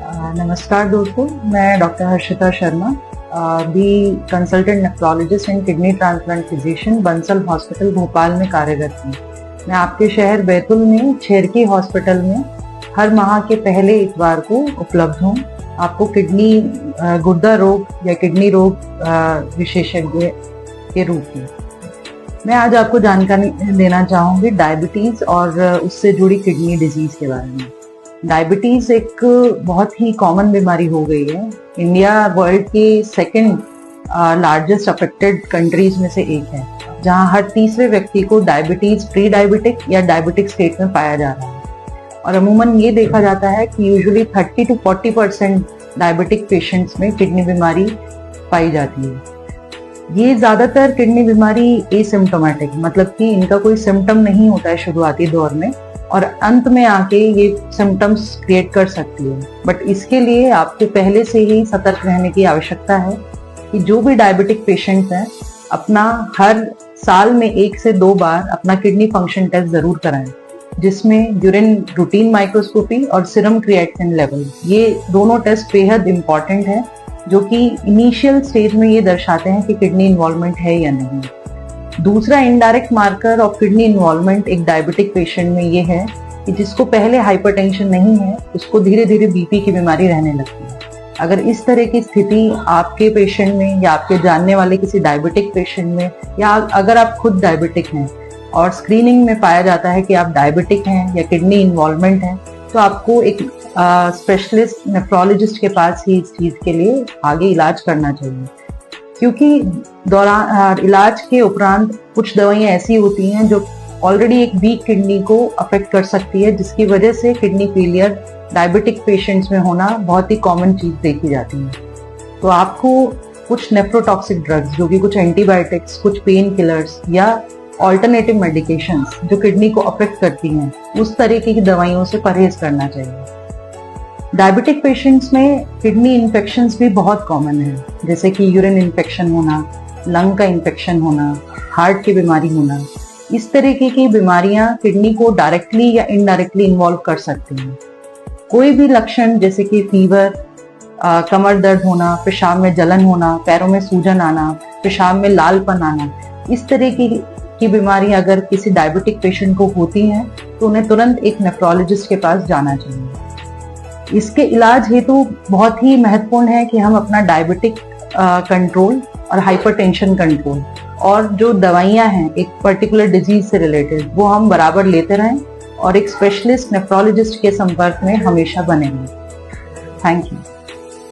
नमस्कार दोस्तों, मैं doctor Harshita Sharma, the consultant nephrologist and kidney transplant physician Bansal hospital Bhopal में कार्यरत हूँ। मैं आपके शहर बैतुल में छेरकी हॉस्पिटल में हर माह के पहले इतवार को उपलब्ध हूँ। आपको किडनी गुर्दा रोग या किडनी रोग विशेषज्ञ के रूप में मैं आज आपको जानकारी देना चाहूँगी डायबिटीज़ और उससे जुड़ी किडनी डिजीज़ के बारे में। डायबिटीज एक बहुत ही कॉमन बीमारी हो गई है। इंडिया वर्ल्ड के सेकंड लार्जेस्ट अफेक्टेड कंट्रीज में से एक है, जहां हर तीसरे व्यक्ति को डायबिटीज प्री डायबिटिक या डायबिटिक स्टेट में पाया जा रहा है। और अमूमन ये देखा जाता है कि यूजुअली 30 to 40% डायबिटिक पेशेंट्स में किडनी बीमारी पाई जाती है। ये ज्यादातर किडनी बीमारी एसिम्प्टोमेटिक, मतलब कि इनका कोई सिम्टम नहीं होता है शुरुआती दौर में, और अंत में आके ये सिम्टम्स क्रिएट कर सकती है। बट इसके लिए आपको पहले से ही सतर्क रहने की आवश्यकता है कि जो भी डायबिटिक पेशेंट्स हैं अपना हर साल में 1 से 2 बार अपना किडनी फंक्शन टेस्ट जरूर कराएं, जिसमें यूरिन रूटीन माइक्रोस्कोपी और सीरम क्रिएटिनिन लेवल, ये दोनों टेस्ट बेहद इंपॉर्टेंट है, जो कि इनिशियल स्टेज में ये दर्शाते हैं कि किडनी इन्वॉल्वमेंट है या नहीं। दूसरा indirect marker of kidney involvement एक डायबिटिक पेशेंट में ये है कि जिसको पहले हाइपरटेंशन नहीं है उसको धीरे धीरे बीपी की बीमारी रहने लगती है। अगर इस तरह की स्थिति आपके पेशेंट में या आपके जानने वाले किसी डायबिटिक पेशेंट में, या अगर आप खुद डायबिटिक हैं और स्क्रीनिंग में पाया जाता है कि आप डायबिटिक हैं या किडनी इन्वॉल्वमेंट है, तो आपको एक स्पेशलिस्ट नेफ्रोलॉजिस्ट के पास ही इस चीज के लिए आगे इलाज करना चाहिए। क्योंकि दौरान इलाज के उपरांत कुछ दवाइयां ऐसी होती हैं जो ऑलरेडी एक वीक किडनी को अफेक्ट कर सकती है, जिसकी वजह से किडनी फेलियर डायबिटिक पेशेंट्स में होना बहुत ही कॉमन चीज देखी जाती है। तो आपको कुछ नेफ्रोटॉक्सिक ड्रग्स, जो कि कुछ एंटीबायोटिक्स, कुछ पेन किलर्स या ऑल्टरनेटिव मेडिकेशंस जो किडनी को अफेक्ट करती हैं, उस तरीके की दवाइयों से परहेज करना चाहिए। डायबिटिक पेशेंट्स में किडनी इन्फेक्शंस भी बहुत कॉमन है, जैसे कि यूरिन इन्फेक्शन होना, लंग का इन्फेक्शन होना, हार्ट की बीमारी होना। इस तरीके की बीमारियां किडनी को डायरेक्टली या इनडायरेक्टली इन्वॉल्व कर सकती हैं। कोई भी लक्षण जैसे कि फीवर, कमर दर्द होना, पेशाब में जलन होना, पैरों में सूजन आना, पेशाब में लालपन आना, इस तरह की बीमारी अगर किसी डायबिटिक पेशेंट को होती हैं तो उन्हें तुरंत एक नेफ्रोलॉजिस्ट के पास जाना चाहिए। इसके इलाज हेतु बहुत ही महत्वपूर्ण है कि हम अपना डायबिटिक कंट्रोल और हाइपरटेंशन कंट्रोल और जो दवाइयां हैं एक पर्टिकुलर डिजीज से रिलेटेड, वो हम बराबर लेते रहें और एक स्पेशलिस्ट नेफ्रोलॉजिस्ट के संपर्क में हमेशा बने रहें। Thank you.